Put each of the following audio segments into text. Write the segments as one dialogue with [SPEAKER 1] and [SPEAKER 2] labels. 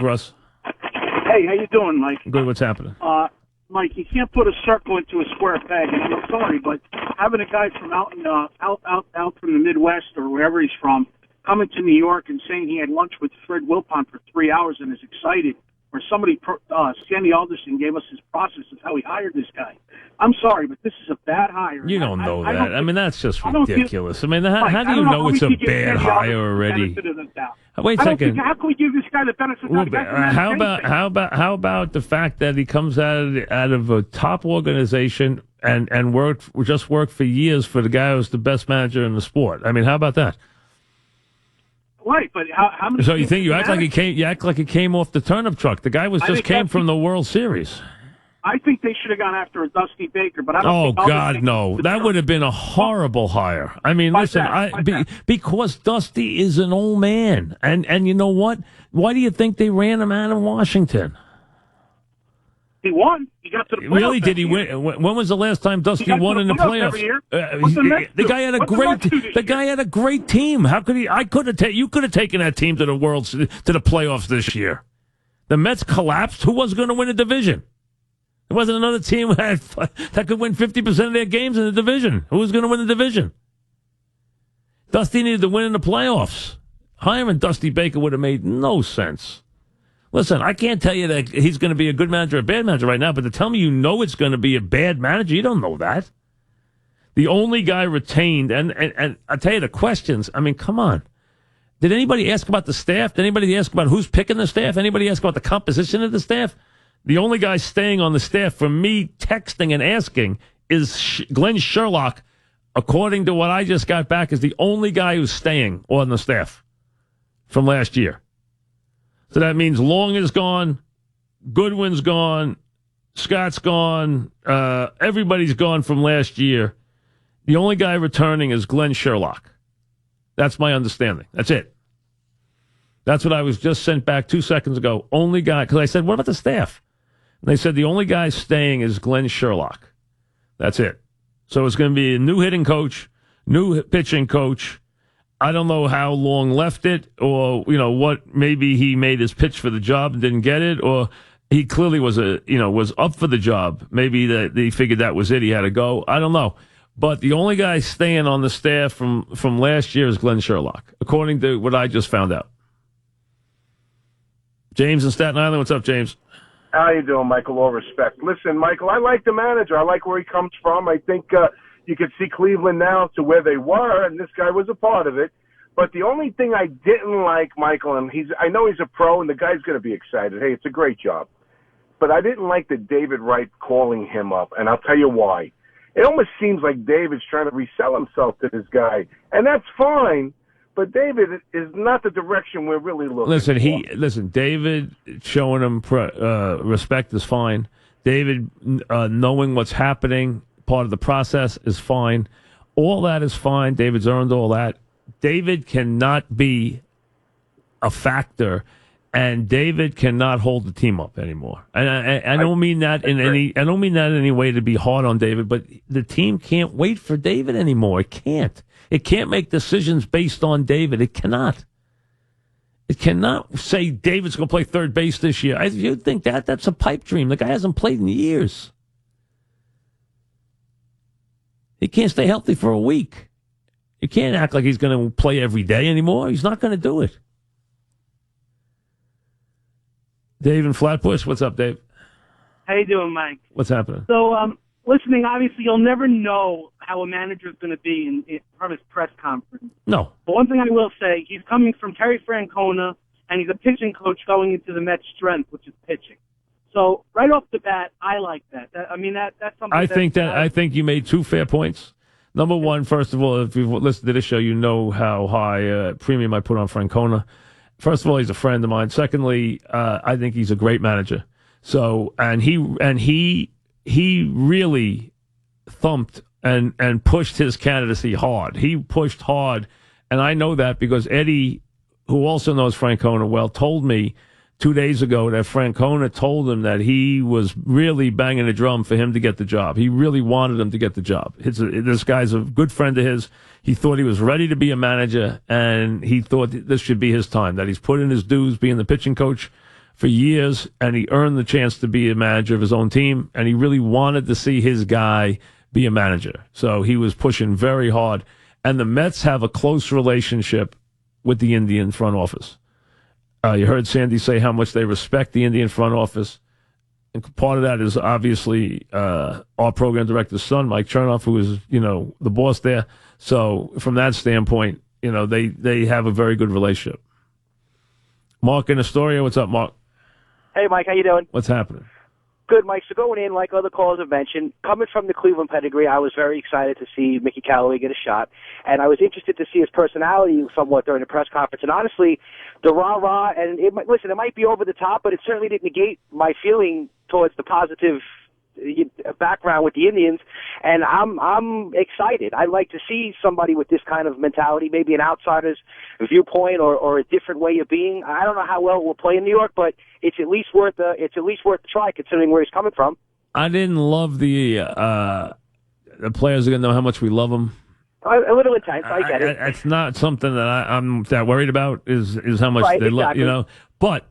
[SPEAKER 1] Russ.
[SPEAKER 2] Hey, how you doing, Mike?
[SPEAKER 1] Good. What's happening?
[SPEAKER 2] Mike, you can't put a circle into a square peg. And I'm sorry, but having a guy from out from the Midwest or wherever he's from coming to New York and saying he had lunch with Fred Wilpon for 3 hours and is excited, or somebody, Sandy Alderson, gave us his process of how he hired this guy. I'm sorry, but this is a bad hire.
[SPEAKER 1] You don't know that. I mean, that's just ridiculous. How do you know it's a bad hire already? Wait a second.
[SPEAKER 2] How can we give this guy the benefit of the doubt?
[SPEAKER 1] How about the fact that he comes out of a top organization and worked for years for the guy who's the best manager in the sport? I mean, how about that?
[SPEAKER 2] Right, but how many?
[SPEAKER 1] So you act like he came off the turnip truck. The guy came from the World Series.
[SPEAKER 2] I think they should have gone after a Dusty Baker, but I don't.
[SPEAKER 1] Oh God, no! That would have been a horrible hire. I mean, listen, because Dusty is an old man, and you know what? Why do you think they ran him out of Washington?
[SPEAKER 2] He won. He got to the playoffs.
[SPEAKER 1] Really? Did he win? When was the last time Dusty won in the playoffs? The guy had a great team. How could he? You could have taken that team to the playoffs this year. The Mets collapsed. Who was going to win a division? There wasn't another team that could win 50% of their games in the division. Who was going to win the division? Dusty needed to win in the playoffs. Hiring Dusty Baker would have made no sense. Listen, I can't tell you that he's going to be a good manager or a bad manager right now, but to tell me you know it's going to be a bad manager, you don't know that. The only guy retained, and I'll tell you the questions, I mean, come on. Did anybody ask about the staff? Did anybody ask about who's picking the staff? Anybody ask about the composition of the staff? The only guy staying on the staff from me texting and asking is Glenn Sherlock, according to what I just got back, is the only guy who's staying on the staff from last year. So that means Long is gone, Goodwin's gone, Scott's gone, everybody's gone from last year. The only guy returning is Glenn Sherlock. That's my understanding. That's it. That's what I was just sent back 2 seconds ago. Only guy, because I said, what about the staff? And they said the only guy staying is Glenn Sherlock. That's it. So it's going to be a new hitting coach, new pitching coach. I don't know how Long left it, or what. Maybe he made his pitch for the job and didn't get it, or he clearly was up for the job. Maybe they figured that was it. He had to go. I don't know. But the only guy staying on the staff from last year is Glenn Sherlock, according to what I just found out. James in Staten Island. What's up, James?
[SPEAKER 3] How you doing, Michael? All respect. Listen, Michael, I like the manager. I like where he comes from. I think you could see Cleveland now to where they were, and this guy was a part of it. But the only thing I didn't like, Michael, and I know he's a pro, and the guy's going to be excited. Hey, it's a great job. But I didn't like the David Wright calling him up, and I'll tell you why. It almost seems like David's trying to resell himself to this guy, and that's fine. But David is not the direction we're really looking for.
[SPEAKER 1] Listen, David showing him respect is fine. David knowing what's happening, part of the process, is fine. All that is fine. David's earned all that. David cannot be a factor, and David cannot hold the team up anymore. And I don't mean that in any way to be hard on David, but the team can't wait for David anymore. It can't. It can't make decisions based on David. It cannot. It cannot say David's going to play third base this year. If you think that's a pipe dream. The guy hasn't played in years. He can't stay healthy for a week. He can't act like he's going to play every day anymore. He's not going to do it. Dave in Flatbush. What's up, Dave?
[SPEAKER 2] How you doing, Mike?
[SPEAKER 1] What's happening?
[SPEAKER 2] So, listening, obviously, you'll never know how a manager is going to be in from his press conference.
[SPEAKER 1] No.
[SPEAKER 2] But one thing I will say, he's coming from Terry Francona, and he's a pitching coach going into the Mets' strength, which is pitching. So, right off the bat, I like that. That's something.
[SPEAKER 1] I think you made two fair points. Number one, first of all, if you've listened to this show, you know how high premium I put on Francona. First of all, he's a friend of mine. Secondly, I think he's a great manager. So, and he really thumped and pushed his candidacy hard. He pushed hard, and I know that because Eddie, who also knows Francona well, told me 2 days ago that Francona told him that he was really banging the drum for him to get the job. He really wanted him to get the job. This guy's a good friend of his. He thought he was ready to be a manager, and he thought this should be his time, that he's put in his dues being the pitching coach for years, and he earned the chance to be a manager of his own team, and he really wanted to see his guy be a manager. So he was pushing very hard. And the Mets have a close relationship with the Indian front office. You heard Sandy say how much they respect the Indian front office. And part of that is obviously our program director's son, Mike Chernoff, who is, the boss there. So from that standpoint, they have a very good relationship. Mark in Astoria, what's up, Mark?
[SPEAKER 4] Hey, Mike, how you doing?
[SPEAKER 1] What's happening?
[SPEAKER 4] Good, Mike. So going in, like other callers have mentioned, coming from the Cleveland pedigree, I was very excited to see Mickey Callaway get a shot. And I was interested to see his personality somewhat during the press conference. And honestly, the rah-rah, and it might be over the top, but it certainly didn't negate my feeling towards the positive background with the Indians. And I'm excited. I'd like to see somebody with this kind of mentality, maybe an outsider's viewpoint or a different way of being. I don't know how well we'll play in New York, but it's at least worth a try considering where he's coming from.
[SPEAKER 1] I didn't love the players are going to know how much we love them.
[SPEAKER 4] A little intense, I get it.
[SPEAKER 1] It's not something that I'm that worried about is how much they love, But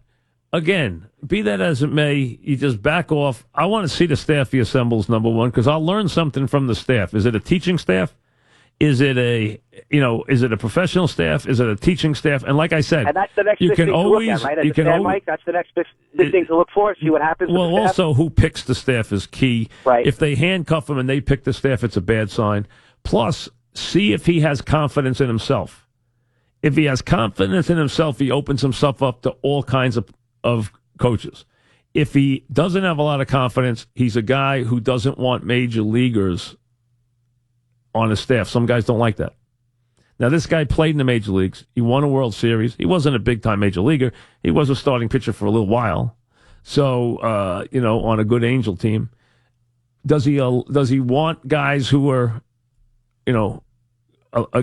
[SPEAKER 1] again, be that as it may, you just back off. I want to see the staff he assembles, number one, because I'll learn something from the staff. Is it a teaching staff? Is it is it a professional staff? Is it a teaching staff? And like I said,
[SPEAKER 4] and that's the next big thing to look at, right? Mike, that's the next big thing to look for. See what happens.
[SPEAKER 1] Well,
[SPEAKER 4] with the staff.
[SPEAKER 1] Also, who picks the staff is key.
[SPEAKER 4] Right.
[SPEAKER 1] If they handcuff him and they pick the staff, it's a bad sign. Plus, see if he has confidence in himself. If he has confidence in himself, he opens himself up to all kinds of coaches. If he doesn't have a lot of confidence, he's a guy who doesn't want major leaguers on his staff. Some guys don't like that. Now, this guy played in the major leagues. He won a World Series. He wasn't a big-time major leaguer. He was a starting pitcher for a little while. So, on a good Angel team. Does he want guys who are,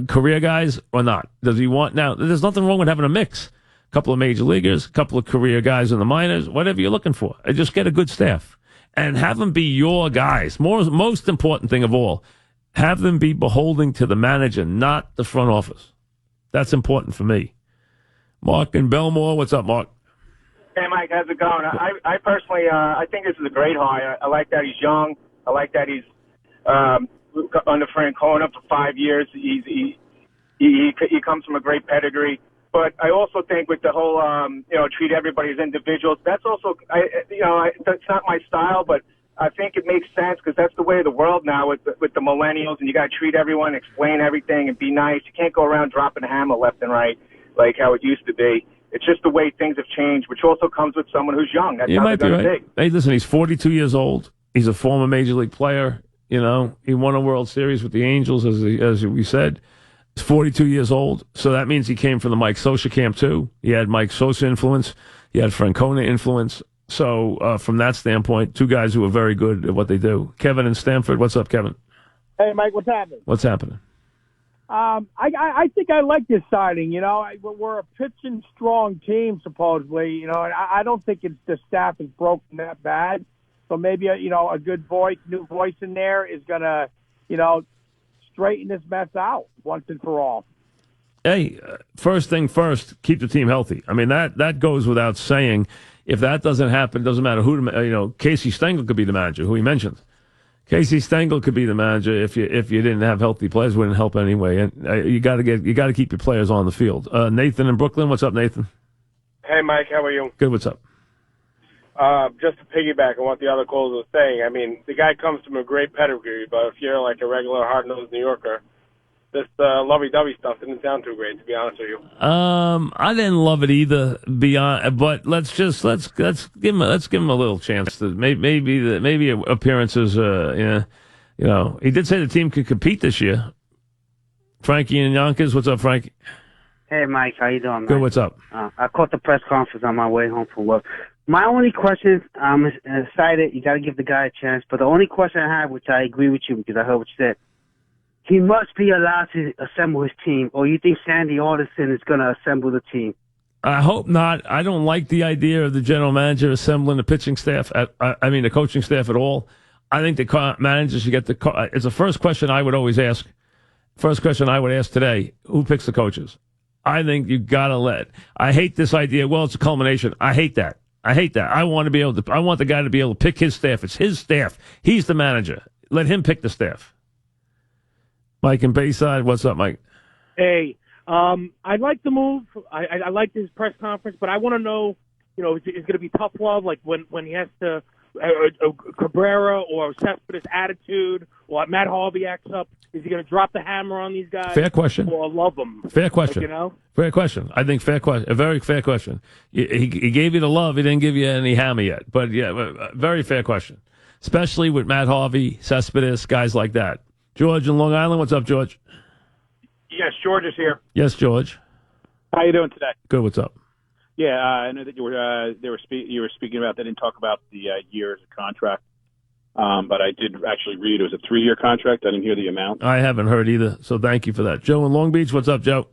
[SPEAKER 1] career guys or not? Does he want... Now, there's nothing wrong with having a mix. A couple of major leaguers, a couple of career guys in the minors, whatever you're looking for. Just get a good staff. And have them be your guys. Most important thing of all, have them be beholding to the manager, not the front office. That's important for me. Mark in Belmore, what's up, Mark?
[SPEAKER 3] Hey, Mike, how's it going? I personally, I think this is a great hire. I like that he's young. I like that he's under Francona for 5 years. He comes from a great pedigree. But I also think with the whole, treat everybody as individuals, that's also, that's not my style, but I think it makes sense because that's the way of the world now with the millennials, and you got to treat everyone, explain everything, and be nice. You can't go around dropping a hammer left and right like how it used to be. It's just the way things have changed, which also comes with someone who's young. That's
[SPEAKER 1] you
[SPEAKER 3] how
[SPEAKER 1] might be right.
[SPEAKER 3] Be.
[SPEAKER 1] Hey, listen, he's 42 years old. He's a former major league player. He won a World Series with the Angels, as we said. He's 42 years old, so that means he came from the Mike Sosa camp too. He had Mike Sosa influence. He had Francona influence. So from that standpoint, two guys who are very good at what they do. Kevin in Stamford, what's up, Kevin?
[SPEAKER 5] Hey, Mike, what's happening?
[SPEAKER 1] What's happening?
[SPEAKER 5] I think I like this signing. We're a pitching strong team, supposedly. And I don't think the staff is broken that bad. So maybe a good new voice in there is gonna, straighten this mess out once and for all.
[SPEAKER 1] Hey, first thing first, keep the team healthy. I mean that goes without saying. If that doesn't happen, doesn't matter who. Casey Stengel could be the manager, who he mentioned. Casey Stengel could be the manager if you didn't have healthy players. Wouldn't help anyway. And you got to keep your players on the field. Nathan in Brooklyn, what's up, Nathan?
[SPEAKER 6] Hey, Mike, how are you?
[SPEAKER 1] Good. What's up?
[SPEAKER 6] Just to piggyback on what the other callers were saying, I mean, the guy comes from a great pedigree, but if you're like a regular hard-nosed New Yorker, this lovey-dovey stuff didn't sound too great, to be honest with you.
[SPEAKER 1] I didn't love it either. But let's give him a little chance to maybe appearances. He did say the team could compete this year. Frankie in Yonkers, what's up, Frankie?
[SPEAKER 7] Hey, Mike, how you doing, man?
[SPEAKER 1] Good. What's up?
[SPEAKER 7] I caught the press conference on my way home from work. My only question, I'm excited. You got to give the guy a chance. But the only question I have, which I agree with you because I heard what you said, he must be allowed to assemble his team, or you think Sandy Alderson is going to assemble the team?
[SPEAKER 1] I hope not. I don't like the idea of the general manager assembling the pitching staff, the coaching staff at all. I think the manager should get it's the first question I would always ask. First question I would ask today, who picks the coaches? I think you got to I hate this idea, well, it's a culmination. I hate that. I hate that. I want the guy to be able to pick his staff. It's his staff. He's the manager. Let him pick the staff. Mike in Bayside, what's up, Mike?
[SPEAKER 8] Hey, I like the move. I like this press conference, but I want to know, is it going to be tough love, like when he has to Cabrera or Cespedes attitude, or Matt Harvey acts up? Is he going to drop the hammer on these guys?
[SPEAKER 1] Fair question.
[SPEAKER 8] Or love them?
[SPEAKER 1] Fair question. Fair question. I think fair question. A very fair question. He gave you the love. He didn't give you any hammer yet. But yeah, very fair question. Especially with Matt Harvey, Cespedes, guys like that. George in Long Island. What's up, George?
[SPEAKER 9] Yes, George is here.
[SPEAKER 1] Yes, George.
[SPEAKER 9] How you doing today?
[SPEAKER 1] Good. What's up?
[SPEAKER 9] Yeah, I know that you were speaking about. They didn't talk about the years of contract, but I did actually read it was a 3-year contract. I didn't hear the amount.
[SPEAKER 1] I haven't heard either, so thank you for that. Joe in Long Beach. What's up, Joe?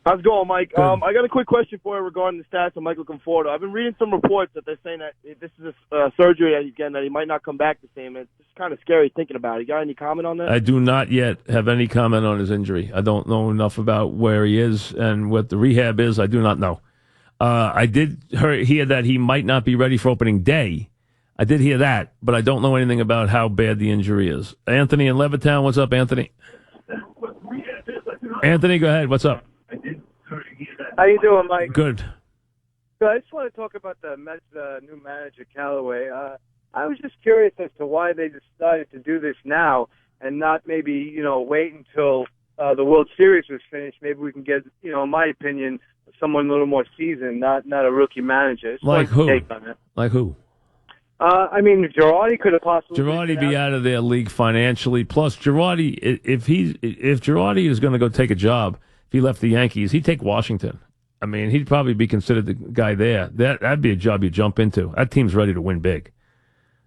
[SPEAKER 10] How's it going, Mike? I got a quick question for you regarding the stats of Michael Conforto. I've been reading some reports that they're saying that this is a surgery that he's getting, that he might not come back the same. It's just kind of scary thinking about it. You got any comment on that?
[SPEAKER 1] I do not yet have any comment on his injury. I don't know enough about where he is and what the rehab is. I do not know. I did hear that he might not be ready for opening day. I did hear that, but I don't know anything about how bad the injury is. Anthony in Levittown, what's up, Anthony? Anthony, go ahead. What's up?
[SPEAKER 11] How you doing, Mike?
[SPEAKER 1] Good.
[SPEAKER 11] So I just want to talk about the Mets' new manager, Callaway. I was just curious as to why they decided to do this now and not maybe, wait until the World Series was finished. Maybe we can get, in my opinion, someone a little more seasoned, not a rookie manager.
[SPEAKER 1] Like who? Like who?
[SPEAKER 11] Girardi could have possibly.
[SPEAKER 1] Girardi be out of their league financially. Plus, Girardi, if Girardi is going to go take a job, if he left the Yankees, he'd take Washington. I mean, he'd probably be considered the guy there. That'd be a job you jump into. That team's ready to win big.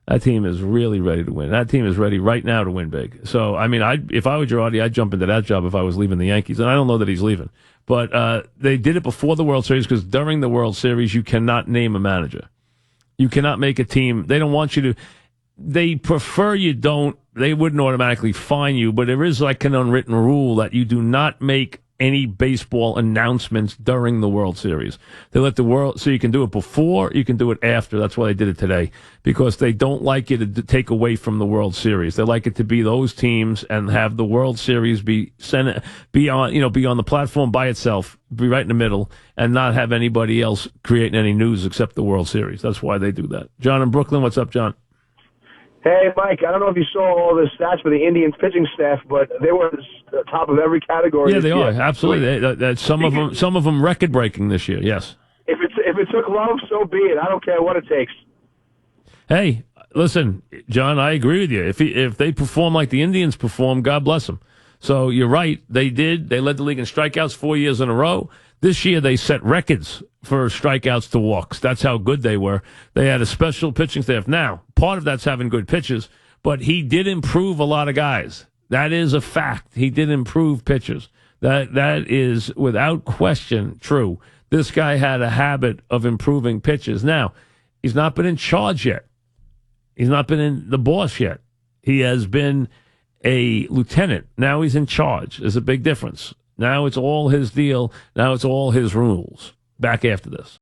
[SPEAKER 1] That team is really ready to win. That team is ready right now to win big. So, I mean, if I were Girardi, I'd jump into that job if I was leaving the Yankees. And I don't know that he's leaving. But they did it before the World Series because during the World Series, you cannot name a manager. You cannot make a team. They don't want you to. They prefer you don't. They wouldn't automatically fine you, but there is like an unwritten rule that you do not make any baseball announcements during the World Series. They let the world, so you can do it before, you can do it after. That's why they did it today, because they don't like you to take away from the World Series. They like it to be those teams and have the World Series be on the platform by itself, be right in the middle, and not have anybody else creating any news except the World Series. That's why they do that. John in Brooklyn, what's up, John?
[SPEAKER 3] Hey, Mike, I don't know if you saw all the stats for the Indians pitching staff, but they were at the top of every category.
[SPEAKER 1] Yeah, they are. Absolutely. Some of them record-breaking this year, yes.
[SPEAKER 3] If it took love, so be it. I don't care what it takes.
[SPEAKER 1] Hey, listen, John, I agree with you. If they perform like the Indians perform, God bless them. So you're right. They did. They led the league in strikeouts 4 years in a row. This year they set records for strikeouts to walks. That's how good they were. They had a special pitching staff. Now, part of that's having good pitchers, but he did improve a lot of guys. That is a fact. He did improve pitchers. That is without question true. This guy had a habit of improving pitches. Now, he's not been in charge yet. He's not been in the boss yet. He has been a lieutenant. Now he's in charge. There's a big difference. Now it's all his deal. Now it's all his rules. Back after this.